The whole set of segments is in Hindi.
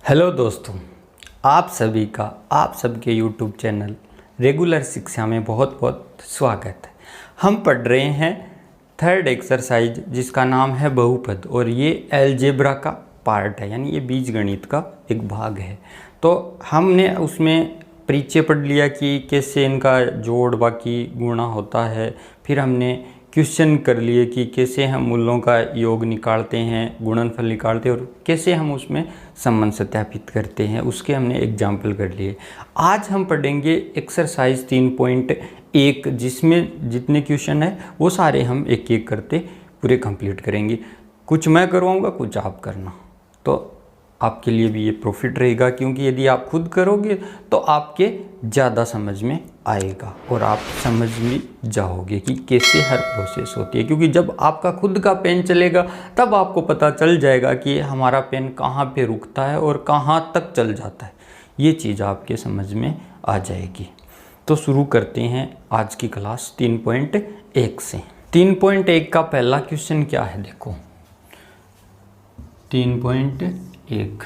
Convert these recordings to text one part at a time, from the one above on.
हेलो दोस्तों, आप सभी का आप सबके यूट्यूब चैनल रेगुलर शिक्षा में बहुत बहुत स्वागत है। हम पढ़ रहे हैं थर्ड एक्सरसाइज जिसका नाम है बहुपद और ये अलजेब्रा का पार्ट है, यानी ये बीजगणित का एक भाग है। तो हमने उसमें परिचय पढ़ लिया कि कैसे इनका जोड़ बाकी गुणा होता है। फिर हमने क्वेश्चन कर लिए कि कैसे हम मूलों का योग निकालते हैं, गुणनफल निकालते हैं और कैसे हम उसमें संबंध सत्यापित करते हैं, उसके हमने एग्जाम्पल कर लिए। आज हम पढ़ेंगे एक्सरसाइज 3.1 जिसमें जितने क्वेश्चन है वो सारे हम एक एक करते पूरे कंप्लीट करेंगे। कुछ मैं करवाऊँगा, कुछ आप करना, तो आपके लिए भी ये प्रॉफिट रहेगा, क्योंकि यदि आप खुद करोगे तो आपके ज़्यादा समझ में आएगा और आप समझ भी जाओगे कि कैसे हर प्रोसेस होती है। क्योंकि जब आपका खुद का पेन चलेगा तब आपको पता चल जाएगा कि हमारा पेन कहाँ पे रुकता है और कहाँ तक चल जाता है। ये चीज़ आपके समझ में आ जाएगी। तो शुरू करते हैं आज की क्लास 3.1 से। 3.1 का पहला क्वेश्चन क्या है, देखो 3.1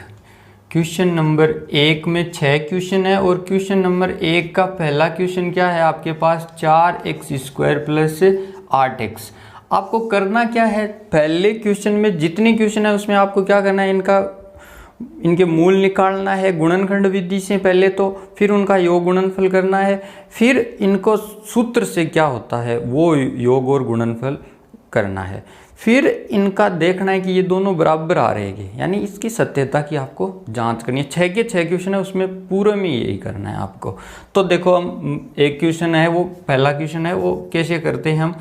क्वेश्चन नंबर 1 में 6 क्वेश्चन है और क्वेश्चन नंबर 1 का पहला क्वेश्चन क्या है आपके पास, 4x² प्लस 8x। आपको करना क्या है, पहले क्वेश्चन में जितने क्वेश्चन है उसमें आपको क्या करना है, इनके मूल निकालना है गुणनखंड विधि से पहले, तो फिर उनका योग गुणनफल करना है, फिर इनको सूत्र से क्या होता है वो योग और गुणनफल करना है, फिर इनका देखना है कि ये दोनों बराबर आ रहे हैं, यानी इसकी सत्यता की आपको जांच करनी है। 6 के 6 क्वेश्चन है, उसमें पूरे में यही करना है आपको। तो देखो हम एक क्वेश्चन है, वो पहला क्वेश्चन है, वो कैसे करते हैं, हम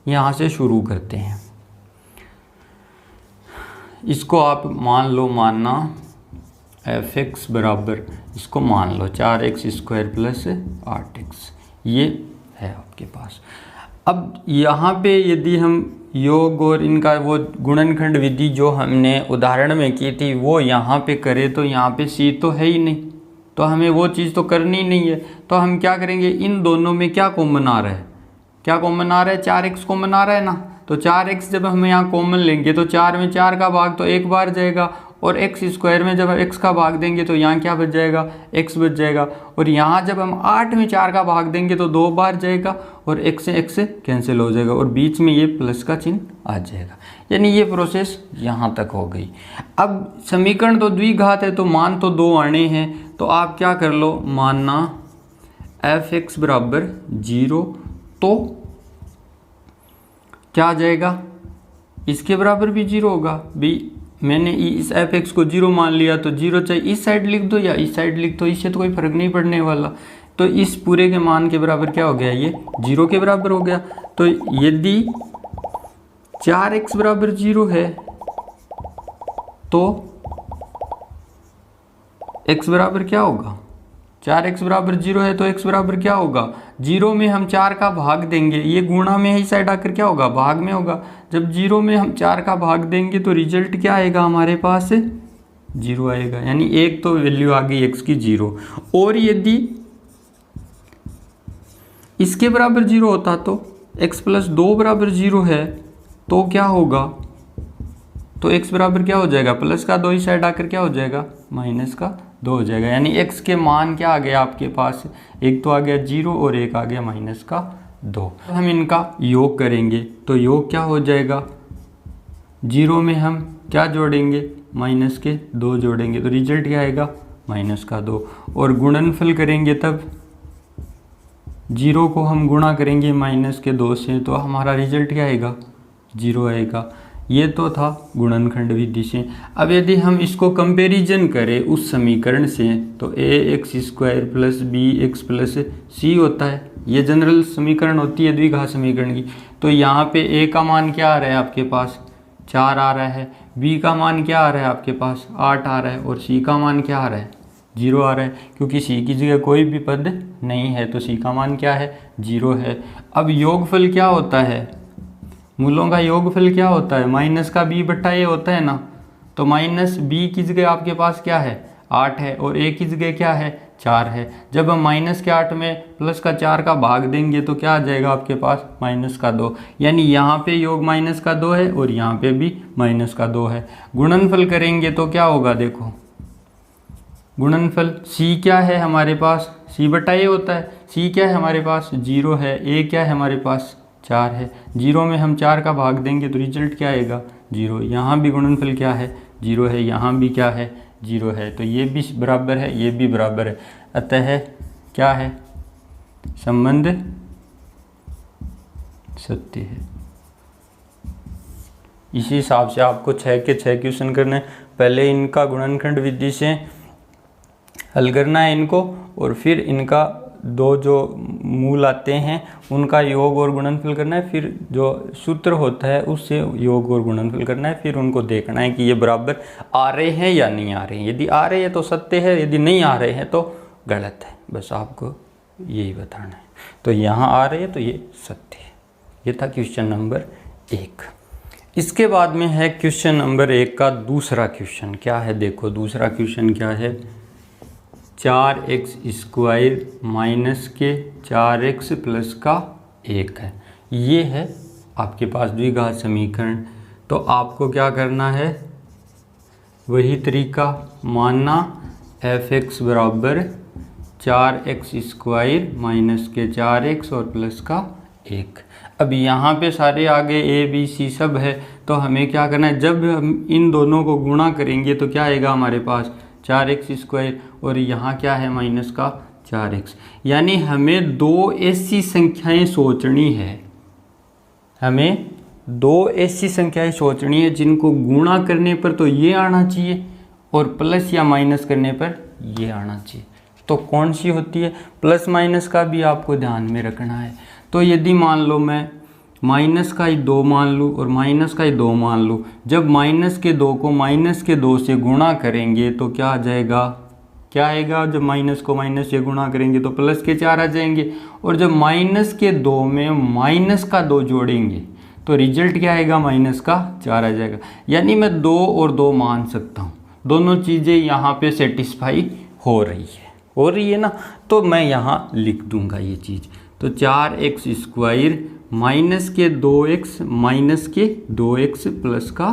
यहाँ से शुरू करते हैं। इसको आप मान लो, मानना f(x) बराबर, इसको मान लो 4x² प्लस 8x, ये है आपके पास। अब यहाँ पे यदि हम योग और इनका वो गुणनखंड विधि जो हमने उदाहरण में की थी वो यहाँ पे करें, तो यहाँ पे c तो है ही नहीं, तो हमें वो चीज़ तो करनी नहीं है। तो हम क्या करेंगे, इन दोनों में क्या कॉमन आ रहा है, क्या कॉमन आ रहा है, 4x कॉमन आ रहा है ना। तो 4x जब हम यहाँ कॉमन लेंगे तो 4 में 4 का भाग तो एक बार जाएगा, और x² में जब हम x का भाग देंगे तो यहाँ क्या बच जाएगा, x बच जाएगा। और यहाँ जब हम 8 में 4 का भाग देंगे तो 2 बार जाएगा और x से कैंसिल हो जाएगा और बीच में ये प्लस का चिन्ह आ जाएगा। यानी ये प्रोसेस यहाँ तक हो गई। अब समीकरण तो द्विघात है तो मान तो 2 आने हैं, तो आप क्या कर लो, मानना f(x) बराबर 0, तो क्या आ जाएगा, इसके बराबर भी 0 होगा। भी मैंने इस f(x) को 0 मान लिया तो 0 चाहे इस साइड लिख दो या इस साइड लिख दो, इससे तो कोई फर्क नहीं पड़ने वाला। तो इस पूरे के मान के बराबर क्या हो गया, ये 0 के बराबर हो गया। तो यदि 4x बराबर 0 है तो x बराबर क्या होगा, 4x बराबर 0 है तो x बराबर क्या होगा, 0 में हम 4 का भाग देंगे, ये गुणा में ही साइड आकर क्या होगा, भाग में होगा। जब 0 में हम 4 का भाग देंगे तो रिजल्ट क्या आएगा हमारे पास, 0 आएगा। यानी एक तो वैल्यू आ गई x की 0। और यदि इसके बराबर 0 होता तो x प्लस 2 बराबर 0 है तो क्या होगा, तो x बराबर क्या हो जाएगा, प्लस का 2 ही साइड आकर क्या हो जाएगा, माइनस का 2 हो जाएगा। यानी x के मान क्या आ गया आपके पास, एक तो आ गया 0 और एक आ गया माइनस का 2। हम इनका योग करेंगे तो योग क्या हो जाएगा, 0 में हम क्या जोड़ेंगे, माइनस के 2 जोड़ेंगे तो रिजल्ट क्या आएगा, माइनस का 2। और गुणनफल करेंगे तब 0 को हम गुणा करेंगे माइनस के 2 से, तो हमारा रिजल्ट क्या आएगा, 0 आएगा। ये तो था गुणनखंड विधि से। अब यदि हम इसको कंपैरिजन करें उस समीकरण से तो ax² plus bx plus c होता है, ये जनरल समीकरण होती है द्विघात समीकरण की। तो यहाँ पे a का मान क्या आ रहा है आपके पास, 4 आ रहा है, b का मान क्या आ रहा है आपके पास, 8 आ रहा है, और c का मान क्या आ रहा है, 0 आ रहा है, क्योंकि c की जगह कोई भी पद नहीं है तो c का मान क्या है, 0 है। अब योगफल क्या होता है, मूलों का योगफल क्या होता है, माइनस का b बट्टा a होता है ना। तो माइनस b की जगह आपके पास क्या है, 8 है, और a की जगह क्या है, 4 है। जब हम माइनस के 8 में प्लस का 4 का भाग देंगे तो क्या आ जाएगा आपके पास, माइनस का 2। यानी यहाँ पे योग माइनस का 2 है और यहाँ पे भी माइनस का 2 है। गुणनफल करेंगे तो क्या होगा, देखो गुणनफल सी क्या है हमारे पास, सी बटा ए होता है। सी क्या है हमारे पास 0 है, ए क्या है हमारे पास 4 है। 0 में हम 4 का भाग देंगे तो रिजल्ट क्या आएगा 0। यहाँ भी गुणनफल क्या है 0 है, यहाँ भी क्या है 0 है, तो ये भी बराबर है, ये भी बराबर है। अतः क्या है संबंध सत्य है। इसी हिसाब से आपको 6 के 6 क्वेश्चन करने हैं। पहले इनका गुणनखंड विधि से हल करना है इनको, और फिर इनका दो जो मूल आते हैं उनका योग और गुणनफल करना है, फिर जो सूत्र होता है उससे योग और गुणनफल करना है, फिर उनको देखना है कि ये बराबर आ रहे हैं या नहीं आ रहे हैं। यदि आ रहे हैं तो सत्य है, यदि नहीं आ रहे हैं तो गलत है। बस आपको यही बताना है। तो यहाँ आ रहे हैं तो ये सत्य है। ये था क्वेश्चन नंबर 1। इसके बाद में है क्वेश्चन नंबर 1 का दूसरा क्वेश्चन। क्या है देखो, दूसरा क्वेश्चन क्या है, 4x² माइनस के 4x प्लस का 1 है। ये है आपके पास द्विघात समीकरण। तो आपको क्या करना है, वही तरीका मानना f(x) बराबर 4x² माइनस के 4x और प्लस का 1। अब यहाँ पे सारे आगे a b c सब है, तो हमें क्या करना है, जब हम इन दोनों को गुणा करेंगे तो क्या आएगा हमारे पास 4x², और यहाँ क्या है माइनस का 4x। यानी हमें दो ऐसी संख्याएं सोचनी है, हमें दो ऐसी संख्याएं सोचनी है जिनको गुणा करने पर तो ये आना चाहिए और प्लस या माइनस करने पर ये आना चाहिए। तो कौन सी होती है, प्लस माइनस का भी आपको ध्यान में रखना है। तो यदि मान लो मैं माइनस का ही 2 मान लूँ और माइनस का ही 2 मान लूँ, जब माइनस के 2 को माइनस के 2 से गुणा करेंगे तो क्या आ जाएगा, क्या आएगा, जब माइनस को माइनस से गुणा करेंगे तो प्लस के 4 आ जाएंगे, और जब माइनस के 2 में माइनस का 2 जोड़ेंगे तो रिजल्ट क्या आएगा, माइनस का 4 आ जाएगा। यानी मैं 2 और 2 मान सकता हूँ, दोनों चीज़ें यहाँ पे सेटिस्फाई हो रही है ना। तो मैं यहाँ लिख दूंगा ये चीज़। तो 4x² माइनस के 2x माइनस के 2x प्लस का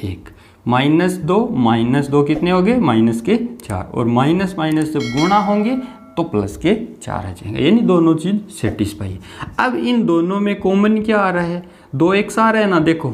1, -2 कितने हो गए, माइनस के 4, और माइनस माइनस जब गुणा होंगे तो प्लस के 4 आ जाएंगे। यानी दोनों चीज़ सेटिस्फाई है। अब इन दोनों में कॉमन क्या आ रहा है, 2x आ रहा है ना। देखो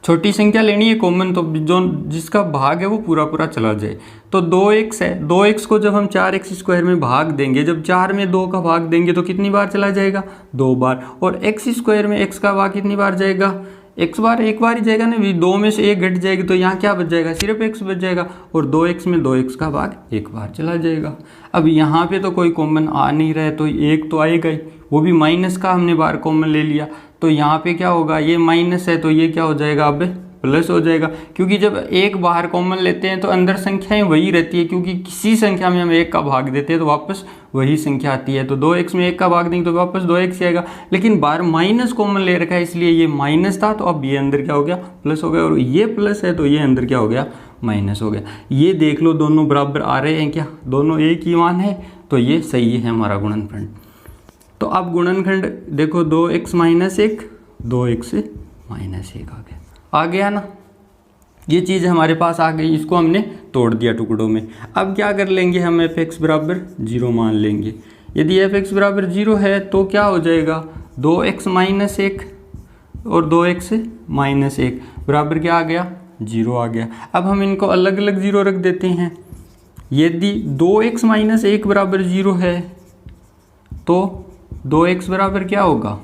छोटी संख्या लेनी है कॉमन, तो जो जिसका भाग है वो पूरा पूरा चला जाए। तो 2x है, 2x को जब हम 4x² में भाग देंगे, जब 4 में 2 का भाग देंगे तो कितनी बार चला जाएगा, 2 बार। और x² में x का भाग कितनी बार जाएगा, x बार, एक बार ही जाएगा ना, 2 में से 1 घट जाएगी तो यहाँ क्या बच जाएगा, सिर्फ x बच जाएगा, और 2x में 2x का भाग एक बार चला जाएगा। अब यहाँ पे तो कोई कॉमन आ नहीं रहा है तो 1 तो आएगा ही, वो भी माइनस का हमने बार कॉमन ले लिया। तो यहाँ पे क्या होगा, ये माइनस है तो ये क्या हो जाएगा, अब प्लस हो जाएगा, क्योंकि जब एक बाहर कॉमन लेते हैं तो अंदर संख्याएं वही रहती है, क्योंकि किसी संख्या में हम 1 का भाग देते हैं तो वापस वही संख्या आती है। तो 2x में 1 का भाग देंगे तो वापस 2x आएगा, लेकिन बाहर माइनस कॉमन ले रखा है इसलिए ये माइनस था, तो अब ये अंदर क्या हो गया, प्लस हो गया, और ये प्लस है तो ये अंदर क्या हो गया, माइनस हो गया। ये देख लो दोनों बराबर आ रहे हैं क्या, दोनों एक ही मान है, तो ये सही है हमारा गुणनखंड। तो अब गुणनखंड देखो, 2x माइनस 1, 2x माइनस 1 आ गया ना। ये चीज़ हमारे पास आ गई, इसको हमने तोड़ दिया टुकड़ों में। अब क्या कर लेंगे, हम f(x) बराबर 0 मान लेंगे। यदि f(x) बराबर 0 है तो क्या हो जाएगा, 2x माइनस 1 और 2x माइनस 1 बराबर क्या आ गया, 0 आ गया। अब हम इनको अलग अलग 0 रख देते हैं। यदि 2x माइनस 1 बराबर 0 है तो 2x बराबर क्या होगा,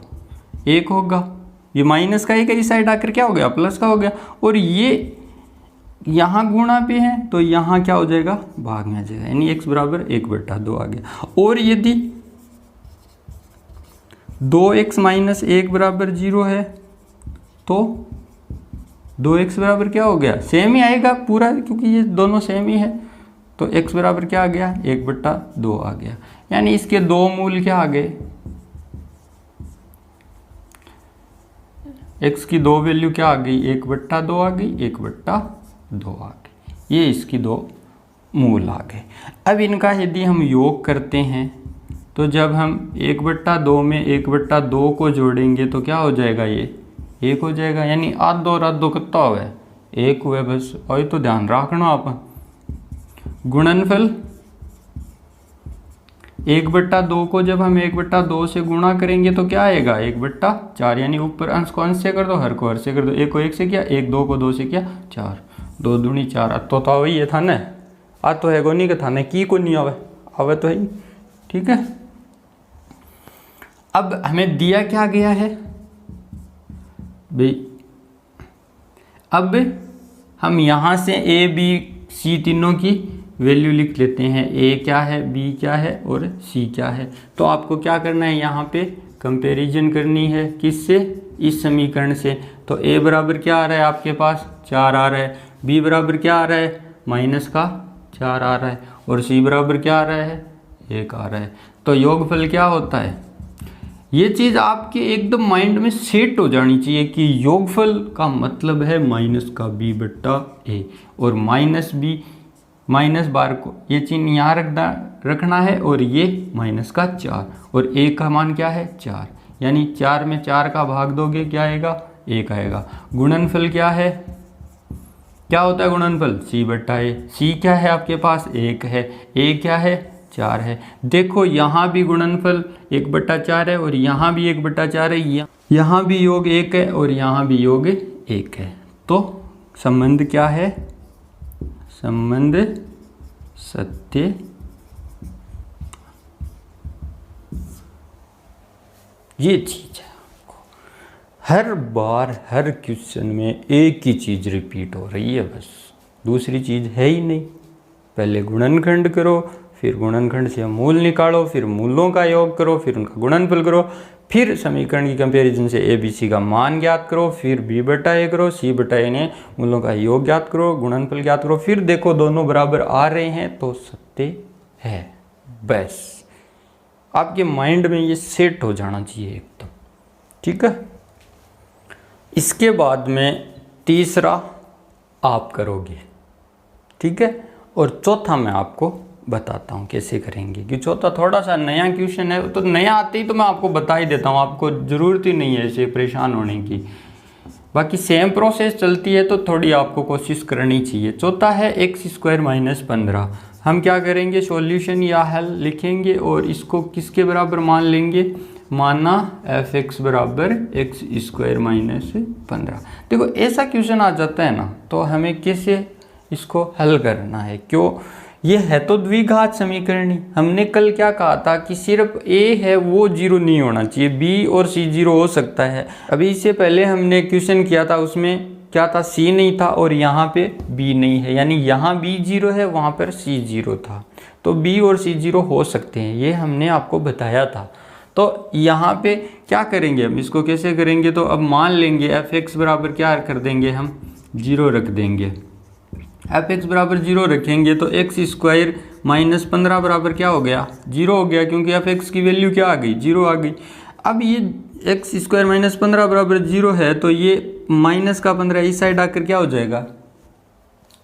1 होगा। ये माइनस का 1 इस साइड आकर क्या हो गया, प्लस का हो गया, और ये यहाँ गुणा पे है तो यहाँ क्या हो जाएगा, भाग में आ जाएगा, यानी x बराबर 1/2 आ गया। और यदि 2x माइनस 1 बराबर 0 है तो 2x बराबर क्या हो गया, सेम ही आएगा पूरा, क्योंकि ये दोनों सेम ही है। तो x बराबर क्या आ गया, 1/2 आ गया। यानी इसके दो मूल क्या आ गए, x की दो वैल्यू क्या आ गई, 1/2 आ गई, 1/2 आ गई। ये इसकी दो मूल आ गए। अब इनका यदि हम योग करते हैं तो जब हम 1/2 में 1/2 को जोड़ेंगे तो क्या हो जाएगा, ये 1 हो जाएगा। यानी आधो और आधो कितना हुआ है, 1 हुआ बस। और तो ध्यान रखना आप, गुणनफल 1/2 को जब हम 1/2 से गुणा करेंगे तो क्या आएगा 1/4, यानी ऊपर अंश को अंश से कर दो, हर को हर से कर दो। 1 को 1 से किया, 1 2 को 2 से किया 4, 2 दूनी 4। तो वही है था ना, आ तो है को नहीं का था ना, की को नहीं आवे तो है। ठीक है, अब हमें दिया क्या गया है भाई, अब हम यहाँ से ए बी सी तीनों की वैल्यू लिख लेते हैं। ए क्या है, बी क्या है और सी क्या है। तो आपको क्या करना है, यहाँ पे कंपैरिजन करनी है, किससे, इस समीकरण से। तो ए बराबर क्या आ रहा है आपके पास 4 आ रहा है, बी बराबर क्या आ रहा है -4 आ रहा है, और सी बराबर क्या आ रहा है 1 आ रहा है। तो योगफल क्या होता है, ये चीज़ आपके एकदम माइंड में सेट हो जानी चाहिए कि योगफल का मतलब है -b/a, और -b को ये चिन्ह यहाँ रखना है, और ये -4, और a का मान क्या है 4, यानी 4 में 4 का भाग दोगे क्या आएगा 1 आएगा। गुणनफल क्या है, क्या होता है गुणनफल c/a। c क्या है आपके पास 1 है, a क्या है 4 है। देखो यहाँ भी गुणनफल 1/4 है, और यहाँ भी 1/4 है, यहाँ भी योग 1 है, और यहाँ भी योग 1 है। तो संबंध क्या है, संबंध सत्य ये चीज है। हर बार हर क्वेश्चन में एक ही चीज रिपीट हो रही है, बस दूसरी चीज है ही नहीं। पहले गुणनखंड करो, फिर गुणनखंड से मूल निकालो, फिर मूलों का योग करो, फिर उनका गुणनफल करो, फिर समीकरण की कंपैरिजन से ए बी सी का मान ज्ञात करो, फिर b/a करो, c/a ने मूलों का योग ज्ञात करो, गुणनफल ज्ञात करो, फिर देखो दोनों बराबर आ रहे हैं तो सत्य है। बस आपके माइंड में ये सेट हो जाना चाहिए एकदम। ठीक है, इसके बाद में तीसरा आप करोगे। ठीक है, और चौथा मैं आपको बताता हूँ कैसे करेंगे, कि चौथा थोड़ा सा नया क्वेश्चन है, तो नया आते ही तो मैं आपको बता ही देता हूँ, आपको ज़रूरत ही नहीं है ऐसे परेशान होने की। बाकी सेम प्रोसेस चलती है तो थोड़ी आपको कोशिश करनी चाहिए। चौथा है x² - 15। हम क्या करेंगे, सॉल्यूशन या हल लिखेंगे, और इसको किसके बराबर मान लेंगे, माना f(x) बराबर x² - 15। देखो ऐसा क्वेश्चन आ जाता है ना, तो हमें कैसे इसको हल करना है, क्यों, ये है तो द्विघात समीकरणी। हमने कल क्या कहा था कि सिर्फ a है वो 0 नहीं होना चाहिए, b और c 0 हो सकता है। अभी इससे पहले हमने क्वेश्चन किया था, उसमें क्या था, c नहीं था और यहाँ पे b नहीं है, यानी यहाँ b 0 है, वहाँ पर c 0 था, तो b और c 0 हो सकते हैं, ये हमने आपको बताया था। तो यहाँ पे क्या करेंगे हम, इसको कैसे करेंगे, तो अब मान लेंगे f(x) बराबर क्या कर देंगे हम 0 रख देंगे। f(x) बराबर 0 रखेंगे तो x² - 15 बराबर क्या हो गया 0 हो गया, क्योंकि f(x) की वैल्यू क्या आ गई 0 आ गई। अब ये x² - 15 बराबर 0 है, तो ये -15 इस साइड आकर क्या हो जाएगा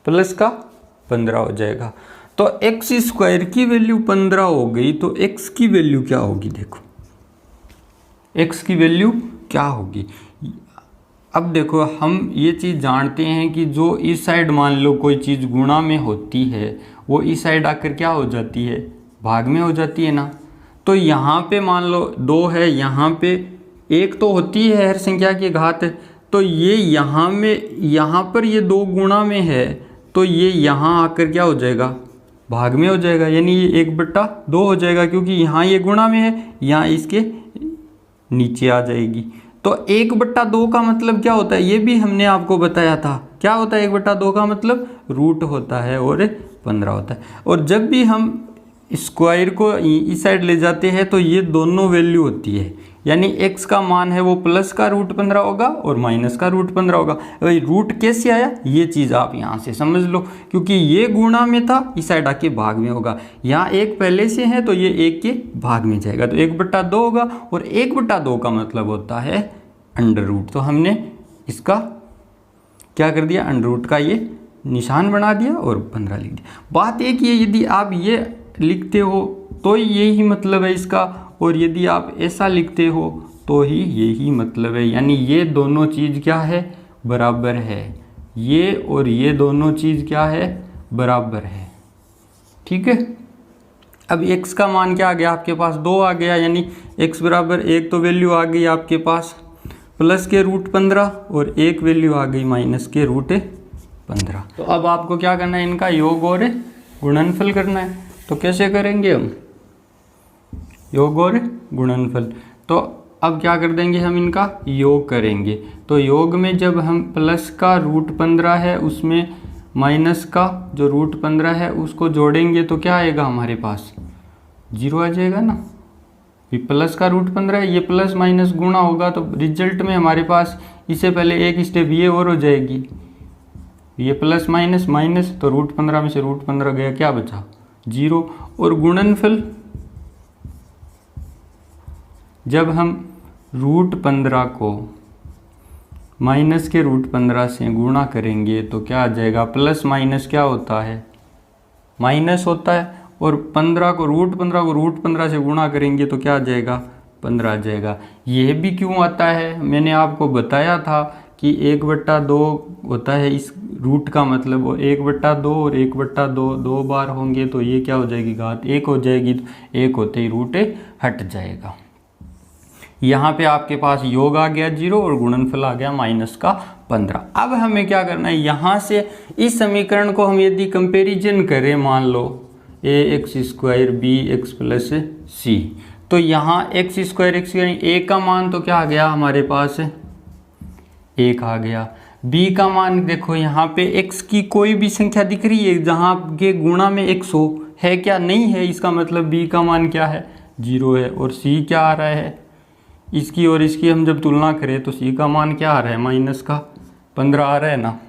+15 हो जाएगा। तो x² की वैल्यू 15 हो गई, तो x की वैल्यू क्या होगी, देखो x की वैल्यू क्या होगी। अब देखो हम ये चीज़ जानते हैं कि जो इस साइड मान लो कोई चीज़ गुणा में होती है, वो इस साइड आकर क्या हो जाती है भाग में हो जाती है ना। तो यहाँ पे मान लो 2 है, यहाँ पे 1 तो होती है हर संख्या की घात, तो ये यहाँ पर ये 2 गुणा में है, तो ये यहाँ आकर क्या हो जाएगा भाग में हो जाएगा, यानी ये 1/2 हो जाएगा, क्योंकि यहाँ ये गुणा में है, यहाँ इसके नीचे आ जाएगी। तो 1/2 का मतलब क्या होता है, ये भी हमने आपको बताया था, क्या होता है 1/2 का मतलब रूट होता है और 15 होता है। और जब भी हम स्क्वायर को इस साइड ले जाते हैं तो ये दोनों वैल्यू होती है, यानी x का मान है वो प्लस का √15 होगा और माइनस का √15 होगा। भाई रूट कैसे आया, ये चीज़ आप यहाँ से समझ लो, क्योंकि ये गुणा में था, इस साइड आके भाग में होगा, यहाँ 1 पहले से है तो ये 1 के भाग में जाएगा, तो 1/2 होगा, और 1/2 का मतलब होता है √। तो हमने इसका क्या कर दिया, √ का ये निशान बना दिया और 15 लिख दिया। बात एक ये, यदि आप ये लिखते हो तो यही मतलब है इसका, और यदि आप ऐसा लिखते हो तो ही यही मतलब है, यानी ये दोनों चीज़ क्या है बराबर है, ये और ये दोनों चीज़ क्या है बराबर है। ठीक है। अब x का मान क्या आ गया आपके पास 2 आ गया, यानी x बराबर 1 तो वैल्यू आ गई आपके पास प्लस के रूट 15 और 1 वैल्यू आ गई माइनस के रूट 15। तो अब आपको क्या करना है, इनका योग और गुणनफल करना है। तो कैसे करेंगे हम योग और गुणनफल, तो अब क्या कर देंगे हम, इनका योग करेंगे। तो योग में जब हम प्लस का रूट 15 है उसमें माइनस का जो रूट 15 है उसको जोड़ेंगे तो क्या आएगा हमारे पास 0 आ जाएगा ना। प्लस का रूट 15 है, ये प्लस माइनस गुणा होगा तो रिजल्ट में हमारे पास इससे पहले एक स्टेप ये और हो जाएगी, ये प्लस माइनस माइनस, तो रूट 15 में से रूट 15 गया, क्या बचा 0। और गुणनफल जब हम रूट 15 को माइनस के रूट 15 से गुणा करेंगे तो क्या आ जाएगा, प्लस माइनस क्या होता है माइनस होता है, और 15 को रूट 15 से गुणा करेंगे तो क्या आ जाएगा 15 आ जाएगा। यह भी क्यों आता है, मैंने आपको बताया था कि 1/2 होता है इस रूट का मतलब, 1/2 और 1/2 दो बार होंगे तो ये क्या हो जाएगी घात 1 हो जाएगी, तो 1 होते ही रूट हट जाएगा। यहाँ पे आपके पास योग आ गया 0 और गुणनफल आ गया माइनस का 15। अब हमें क्या करना है, यहाँ से इस समीकरण को हम यदि कंपैरिजन करें, मान लो ax² bx + c, तो यहाँ x² a का मान तो क्या आ गया हमारे पास 1 आ गया। b का मान देखो यहाँ पे x की कोई भी संख्या दिख रही है जहाँ के गुणा में x हो, है क्या नहीं है, इसका मतलब b का मान क्या है 0 है। और c क्या आ रहा है, इसकी और इसकी हम जब तुलना करें तो c का मान क्या आ रहा है माइनस का 15 आ रहा है ना।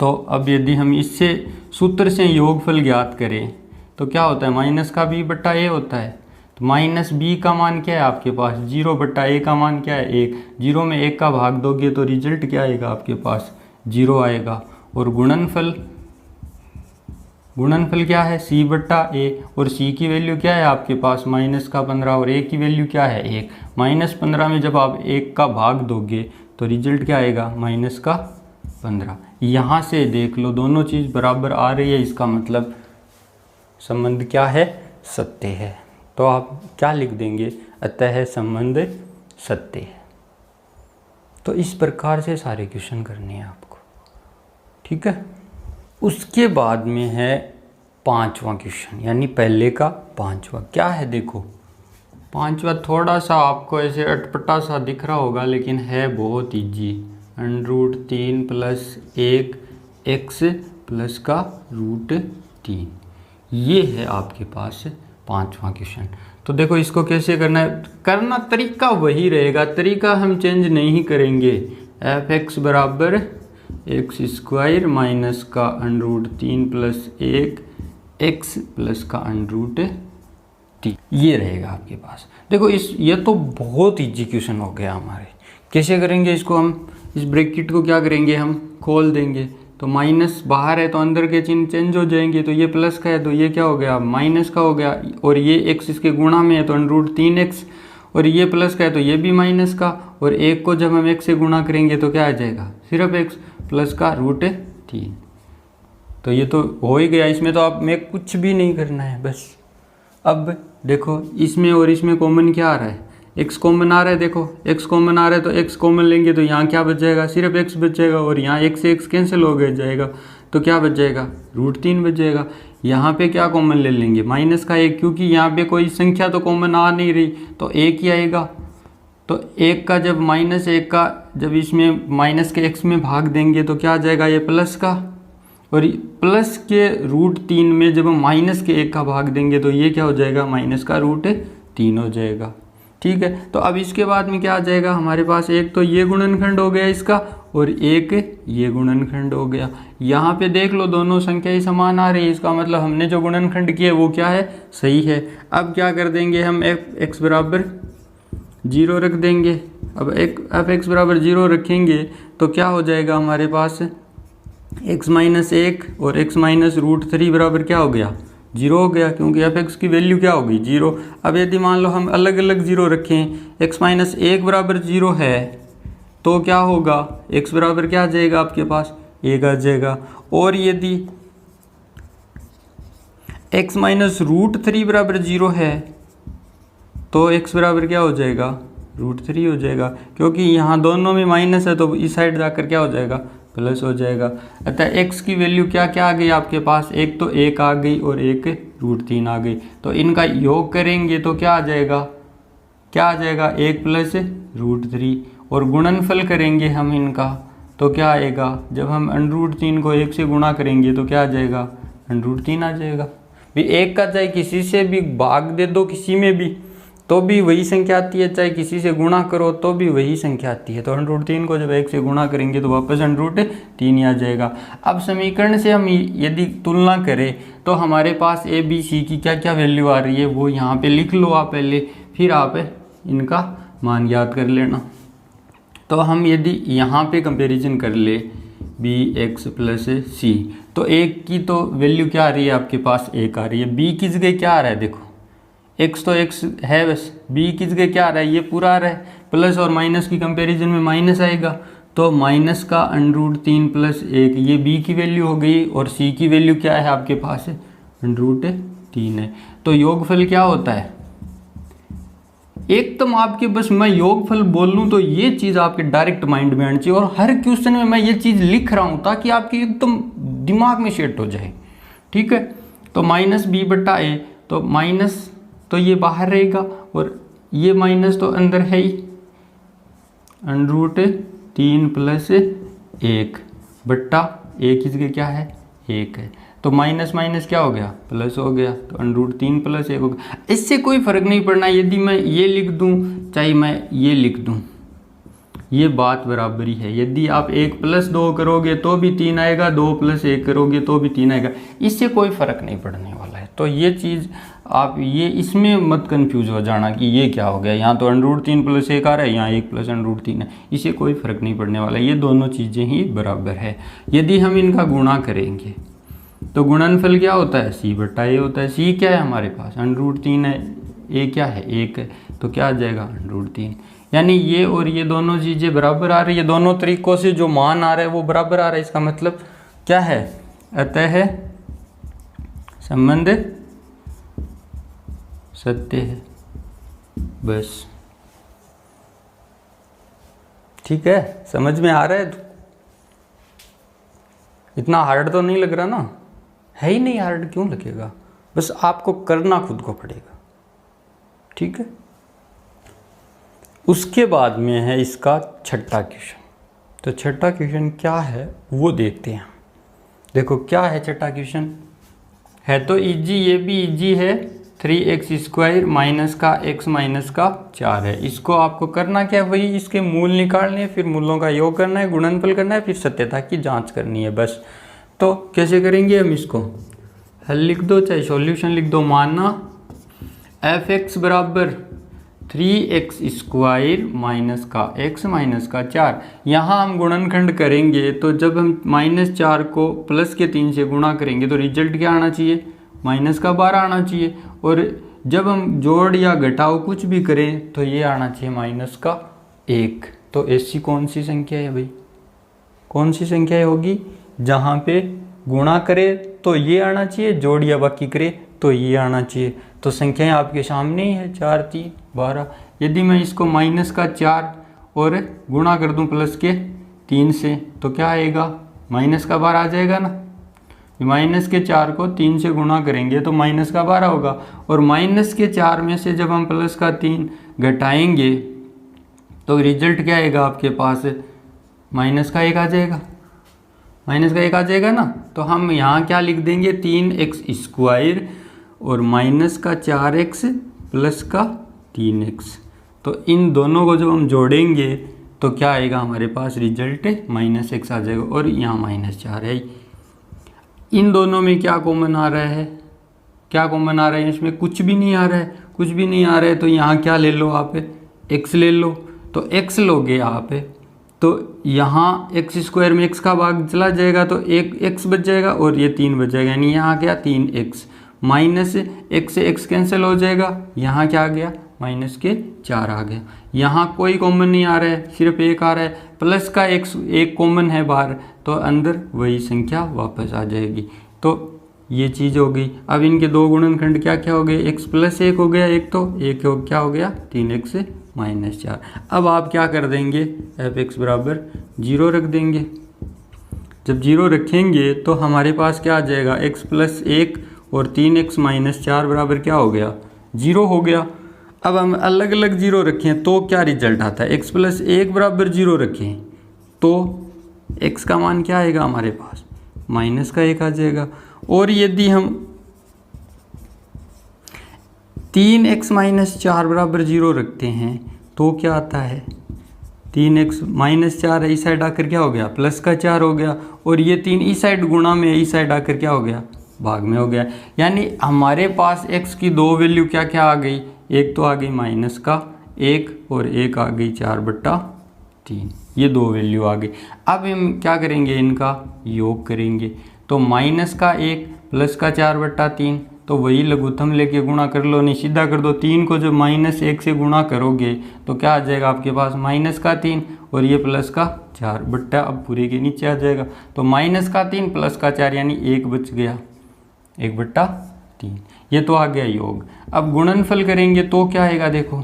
तो अब यदि हम इससे सूत्र से योगफल ज्ञात करें तो क्या होता है, माइनस का b/a होता है। तो माइनस b का मान क्या है आपके पास 0/a का मान क्या है 1, 0 में 1 का भाग दोगे तो रिजल्ट क्या आएगा आपके पास 0 आएगा। और गुणनफल क्या है c/a, और c की वैल्यू क्या है आपके पास माइनस का 15 और a की वैल्यू क्या है 1। -15 में जब आप 1 का भाग दोगे तो रिजल्ट क्या आएगा माइनस का 15। यहाँ से देख लो दोनों चीज़ बराबर आ रही है, इसका मतलब संबंध क्या है सत्य है। तो आप क्या लिख देंगे, अतः संबंध सत्य है। तो इस प्रकार से सारे क्वेश्चन करने हैं आपको, ठीक है। उसके बाद में है 5वां क्वेश्चन, यानी पहले का 5वां क्या है, देखो 5वां थोड़ा सा आपको ऐसे अटपटा सा दिख रहा होगा लेकिन है बहुत ईजी। √3 + 1 x प्लस का √3, ये है आपके पास 5वां क्वेश्चन। तो देखो इसको कैसे करना है, करना तरीका वही रहेगा, तरीका हम चेंज नहीं करेंगे। f(x) बराबर x² माइनस का √3 + 1 x प्लस का √3, ये रहेगा आपके पास। देखो ये तो बहुत ईजी क्वेश्चन हो गया हमारे। कैसे करेंगे इसको, हम इस ब्रैकेट को क्या करेंगे, हम खोल देंगे। तो माइनस बाहर है तो अंदर के चिन्ह चेंज हो जाएंगे, तो ये प्लस का है तो ये क्या हो गया माइनस का हो गया, और ये x इसके गुणा में है तो √3x, और ये प्लस का है तो ये भी माइनस का, और 1 को जब हम x से गुणा करेंगे तो क्या आ जाएगा सिर्फ x प्लस का √3। तो ये तो हो ही गया, इसमें तो आप में कुछ भी नहीं करना है बस। अब देखो इसमें और इसमें कॉमन क्या आ रहा है, x कॉमन आ रहा है। देखो x कॉमन आ रहा है तो x कॉमन लेंगे तो यहाँ क्या बच जाएगा सिर्फ x बच जाएगा, और यहाँ x से x कैंसिल हो गया जाएगा तो क्या बच जाएगा √3 बच जाएगा। यहाँ पे क्या कॉमन ले लेंगे माइनस का 1, क्योंकि यहाँ पे कोई संख्या तो कॉमन आ नहीं रही तो 1 ही आएगा। तो 1 का जब -1 का जब इसमें माइनस के x में भाग देंगे तो क्या आ जाएगा ये प्लस का, और प्लस के √3 में जब हम माइनस के 1 का भाग देंगे तो ये क्या हो जाएगा माइनस का √3 हो जाएगा, ठीक है। तो अब इसके बाद में क्या आ जाएगा हमारे पास, एक तो ये गुणनखंड हो गया इसका और एक ये गुणनखंड हो गया। यहाँ पे देख लो दोनों संख्या ही समान आ रही है, इसका मतलब हमने जो गुणनखंड किया वो क्या है सही है। अब क्या कर देंगे हम f(x) बराबर 0 रख देंगे। अब f(x) बराबर 0 रखेंगे तो क्या हो जाएगा हमारे पास x - 1 और x - √3 बराबर क्या हो गया 0 हो गया, क्योंकि f(x) की वैल्यू क्या होगी 0। अब यदि मान लो हम अलग अलग 0 रखें, x - 1 बराबर 0 है तो क्या होगा x बराबर क्या आ जाएगा आपके पास 1 आ जाएगा। और यदि x माइनस रूट 3 बराबर 0 है तो x बराबर क्या हो जाएगा, √3 हो जाएगा, क्योंकि यहाँ दोनों में माइनस है तो इस साइड जाकर क्या हो जाएगा, प्लस हो जाएगा। अतः x की वैल्यू क्या क्या आ गई आपके पास, एक तो 1 आ गई और एक √3 आ गई। तो इनका योग करेंगे तो क्या आ जाएगा, क्या आ जाएगा, 1 प्लस √3, और गुणनफल करेंगे हम इनका तो क्या आएगा, जब हम √3 को 1 से गुणा करेंगे तो क्या आ जाएगा, √3 आ जाएगा। भी एक का चाहे किसी से भी भाग दे दो किसी में भी तो भी वही संख्या आती है, चाहे किसी से गुणा करो तो भी वही संख्या आती है। तो √3 को जब 1 से गुणा करेंगे तो वापस √3 ही आ जाएगा। अब समीकरण से हम यदि तुलना करें तो हमारे पास ए बी सी की क्या क्या वैल्यू आ रही है वो यहाँ पे लिख लो आप पहले, फिर आप इनका मान याद कर लेना। तो हम यदि यहाँ पे कंपेरिजन कर ले बी एक्स प्लस सी, तो एक की तो वैल्यू क्या आ रही है आपके पास, 1 आ रही है। बी की जगह क्या आ रहा है, देखो x तो x है बस, b की जगह क्या आ रहा है, ये पूरा आ रहा है। प्लस और माइनस की कंपैरिजन में माइनस आएगा तो माइनस का √3 प्लस 1, ये b की वैल्यू हो गई, और c की वैल्यू क्या है आपके पास, √3 है। तो योगफल क्या होता है, एकदम आपके बस मैं योगफल बोल लूँ तो ये चीज़ आपके डायरेक्ट माइंड में आनी चाहिए, और हर क्वेश्चन में मैं ये चीज़ लिख रहा हूँ ताकि आपके एकदम दिमाग में सेट हो जाए, ठीक है। तो माइनस b बटा a, तो माइनस तो ये बाहर रहेगा और ये माइनस तो अंदर है ही, √3 प्लस 1 बट्टा a की जगह क्या है, 1 है, तो माइनस माइनस क्या हो गया, प्लस हो गया, तो √3 प्लस 1 हो गया। इससे कोई फर्क नहीं पड़ना यदि मैं ये लिख दूं चाहे मैं ये लिख दूं, ये बात बराबरी है। यदि आप 1 प्लस 2 करोगे तो भी 3 आएगा, 2 प्लस 1 करोगे तो भी 3 आएगा, इससे कोई फर्क नहीं पड़ने वाला है। तो ये चीज़ आप ये इसमें मत कंफ्यूज हो जाना कि ये क्या हो गया, यहाँ तो √3 प्लस 1 आ रहा है, यहाँ 1 प्लस √3 है, इससे कोई फर्क नहीं पड़ने वाला, ये दोनों चीज़ें ही बराबर है। यदि हम इनका गुणा करेंगे तो गुणनफल क्या होता है, c बटा a होता है। c क्या है हमारे पास, √3 है, a क्या है, 1 है, तो क्या आ जाएगा, √3। यानी ये और ये दोनों चीज़ें बराबर आ रही है, दोनों तरीक़ों से जो मान आ रहा है वो बराबर आ रहा है। इसका मतलब क्या है, अतः संबंध सत्य है, बस ठीक है। समझ में आ रहा है, इतना हार्ड तो नहीं लग रहा ना, है ही नहीं, हार्ड क्यों लगेगा, बस आपको करना खुद को पड़ेगा, ठीक है। उसके बाद में है इसका छठा क्वेश्चन। तो छठा क्वेश्चन क्या है वो देखते हैं। देखो क्या है छठा क्वेश्चन, है तो इजी, ये भी इजी है, 3x² माइनस का x माइनस का 4 है। इसको आपको करना क्या है, वही इसके मूल निकालने हैं, फिर मूलों का योग करना है, गुणनफल करना है, फिर सत्यता की जांच करनी है, बस। तो कैसे करेंगे हम इसको, हल लिख दो चाहे सॉल्यूशन लिख दो। माना f(x) बराबर 3x² माइनस का x माइनस का 4। यहाँ हम गुणनखंड करेंगे तो जब हम -4 को प्लस के 3 से गुणा करेंगे तो रिजल्ट क्या आना चाहिए, -12 आना चाहिए, और जब हम जोड़ या घटाव कुछ भी करें तो ये आना चाहिए -1। तो ऐसी कौन सी संख्या है भाई, कौन सी संख्या होगी, जहाँ पे गुणा करे तो ये आना चाहिए, जोड़ या बाकी करे तो ये आना चाहिए। तो संख्याएं आपके सामने ही है, 4 3 12। यदि मैं इसको -4 और गुणा कर दूं प्लस के 3 से तो क्या आएगा, -12 आ जाएगा ना। -4 को 3 से गुणा करेंगे तो -12 होगा, और -4 में से जब हम +3 घटाएंगे तो रिजल्ट क्या आएगा आपके पास, -1 आ जाएगा, -1 आ जाएगा ना। तो हम यहाँ क्या लिख देंगे, 3x² और -4x प्लस का 3x। तो इन दोनों को जब हम जोड़ेंगे तो क्या आएगा हमारे पास, रिजल्ट -x आ जाएगा, और यहाँ -4 है। इन दोनों में क्या कॉमन आ रहा है, क्या कॉमन आ रहा है, इसमें कुछ भी नहीं आ रहा है, कुछ भी नहीं आ रहा है। तो यहाँ क्या ले लो आप, x ले लो, तो x लोगे आप तो यहाँ x² में x का भाग चला जाएगा तो एक x बच जाएगा और ये 3 बच जाएगा, यानी यहाँ क्या 3x, -x से x कैंसिल हो जाएगा, यहाँ क्या आ गया -4 आ गया। यहाँ कोई कॉमन नहीं आ रहा है, सिर्फ 1 आ रहा है, प्लस का एक कॉमन है बाहर, तो अंदर वही संख्या वापस आ जाएगी। तो ये चीज़ हो गई। अब इनके दो गुणनखंड क्या क्या हो गए, x प्लस 1 हो गया एक, तो एक हो क्या हो गया 3x माइनस 4। अब आप क्या कर देंगे, f(x) बराबर 0 रख देंगे। जब 0 रखेंगे तो हमारे पास क्या आ जाएगा, x प्लस 1 और 3x माइनस 4 बराबर क्या हो गया 0 हो गया। अब हम अलग अलग 0 रखें तो क्या रिजल्ट आता है, x प्लस 1 बराबर 0 रखें तो x का मान क्या आएगा हमारे पास, माइनस का 1 आ जाएगा। और यदि हम 3x माइनस 4 बराबर 0 रखते हैं तो क्या आता है, 3x माइनस 4 इस साइड आकर क्या हो गया प्लस का 4 हो गया, और ये 3 इस साइड गुणा में इस साइड आकर क्या हो गया भाग में हो गया। यानी हमारे पास x की दो वैल्यू क्या क्या आ गई, एक तो आ गई माइनस का 1 और एक आ गई 4/3, ये दो वैल्यू आ गई। अब हम क्या करेंगे, इनका योग करेंगे। तो माइनस का 1 प्लस का 4/3, तो वही लघुत्तम लेके गुणा कर लो, नहीं सीधा कर दो। 3 को जब -1 से गुणा करोगे तो क्या आ जाएगा आपके पास, माइनस का 3 और ये प्लस का 4 बट्टा अब पूरे के नीचे आ जाएगा। तो माइनस का 3 प्लस का 4 यानी 1 बच गया, 1/3, ये तो आ गया योग। अब गुणनफल करेंगे तो क्या आएगा, देखो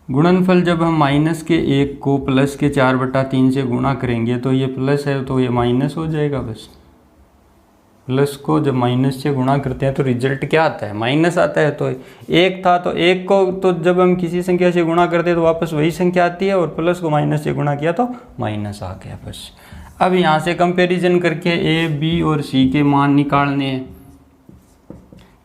गुणनफल जब हम माइनस के 1 को प्लस के 4/3 से गुणा करेंगे तो ये प्लस है तो ये माइनस हो जाएगा। बस प्लस को जब माइनस से गुणा करते हैं तो रिजल्ट क्या आता है, माइनस आता है। तो 1 था तो 1 को तो जब हम किसी संख्या से गुणा करते हैं तो वापस वही संख्या आती है, और प्लस को माइनस से गुणा किया तो माइनस आ गया। बस अब यहाँ से कंपैरिजन करके a, b और c के मान निकालने हैं।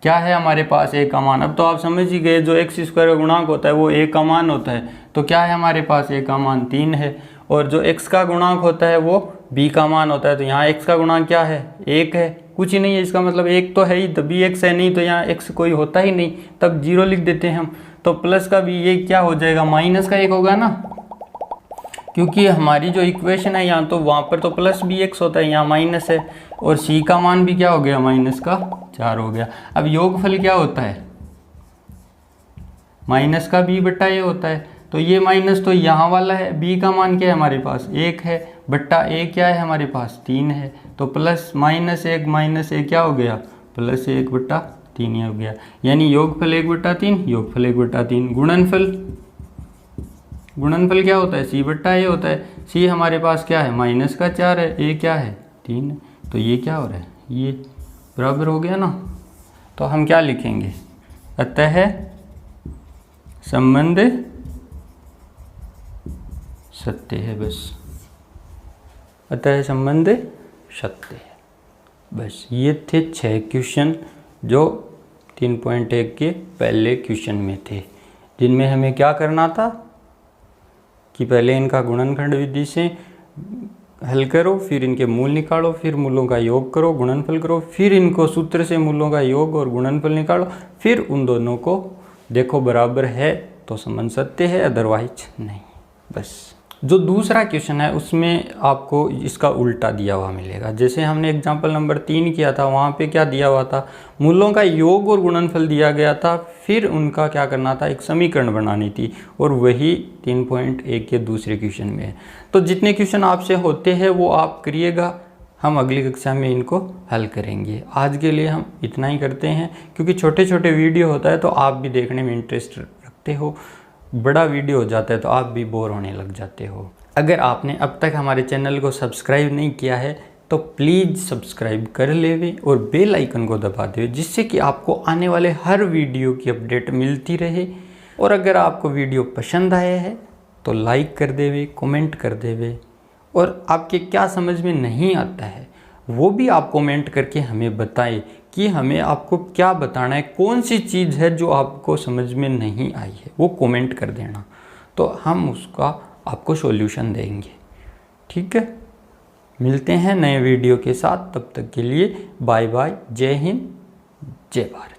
क्या है हमारे पास a का मान, अब तो आप समझ ही गए जो x स्क्वायर का गुणांक होता है वो a का मान होता है। तो क्या है हमारे पास, a का मान 3 है, और जो x का गुणांक होता है वो b का मान होता है। तो यहाँ x का गुणांक क्या है, 1 है, कुछ ही नहीं है, इसका मतलब 1 तो है ही, तभी x है, नहीं तो यहाँ x कोई होता ही नहीं, तब 0 लिख देते हैं हम। तो प्लस का भी ये क्या हो जाएगा, माइनस का 1 होगा ना, क्योंकि हमारी जो इक्वेशन है यहाँ तो वहाँ पर तो प्लस bx होता है, यहाँ माइनस है, और c का मान भी क्या हो गया, माइनस का 4 हो गया। अब योगफल क्या होता है, माइनस का b बट्टा a होता है। तो ये माइनस तो यहाँ वाला है, b का मान क्या है हमारे पास 1 है, बट्टा a क्या है हमारे पास 3 है, तो प्लस -1 माइनस a क्या हो गया, प्लस 1/3 हो गया। यानी योगफल 1/3, योगफल 1/3। गुणनफल क्या होता है, c/a होता है। c हमारे पास क्या है, माइनस का 4 है, a क्या है 3 है, तो ये क्या हो रहा है, ये बराबर हो गया ना। तो हम क्या लिखेंगे, अतः संबंध सत्य है। बस अतः संबंध सत्य है। बस ये थे 6 क्वेश्चन जो 3.1 के पहले क्वेश्चन में थे, जिनमें हमें क्या करना था कि पहले इनका गुणनखंड विधि से हल करो, फिर इनके मूल निकालो, फिर मूलों का योग करो, गुणनफल करो, फिर इनको सूत्र से मूलों का योग और गुणनफल निकालो, फिर उन दोनों को देखो बराबर है तो संबंध सत्य है, अदरवाइज नहीं। बस जो दूसरा क्वेश्चन है उसमें आपको इसका उल्टा दिया हुआ मिलेगा। जैसे हमने एग्जाम्पल नंबर 3 किया था, वहाँ पे क्या दिया हुआ था, मूलों का योग और गुणनफल दिया गया था, फिर उनका क्या करना था, एक समीकरण बनानी थी, और वही 3.1 के दूसरे क्वेश्चन में है। तो जितने क्वेश्चन आपसे होते हैं वो आप करिएगा, हम अगली कक्षा में इनको हल करेंगे। आज के लिए हम इतना ही करते हैं, क्योंकि छोटे छोटे वीडियो होता है तो आप भी देखने में इंटरेस्ट रखते हो, बड़ा वीडियो हो जाता है तो आप भी बोर होने लग जाते हो। अगर आपने अब तक हमारे चैनल को सब्सक्राइब नहीं किया है तो प्लीज़ सब्सक्राइब कर लेवे और बेल आइकन को दबा देवे, जिससे कि आपको आने वाले हर वीडियो की अपडेट मिलती रहे। और अगर आपको वीडियो पसंद आया है तो लाइक कर देवे, कमेंट कर देवे, और आपके क्या समझ में नहीं आता है वो भी आप कमेंट करके हमें बताएं कि हमें आपको क्या बताना है, कौन सी चीज़ है जो आपको समझ में नहीं आई है, वो कमेंट कर देना, तो हम उसका आपको सॉल्यूशन देंगे। ठीक है, मिलते हैं नए वीडियो के साथ, तब तक के लिए बाय बाय, जय हिंद, जय भारत।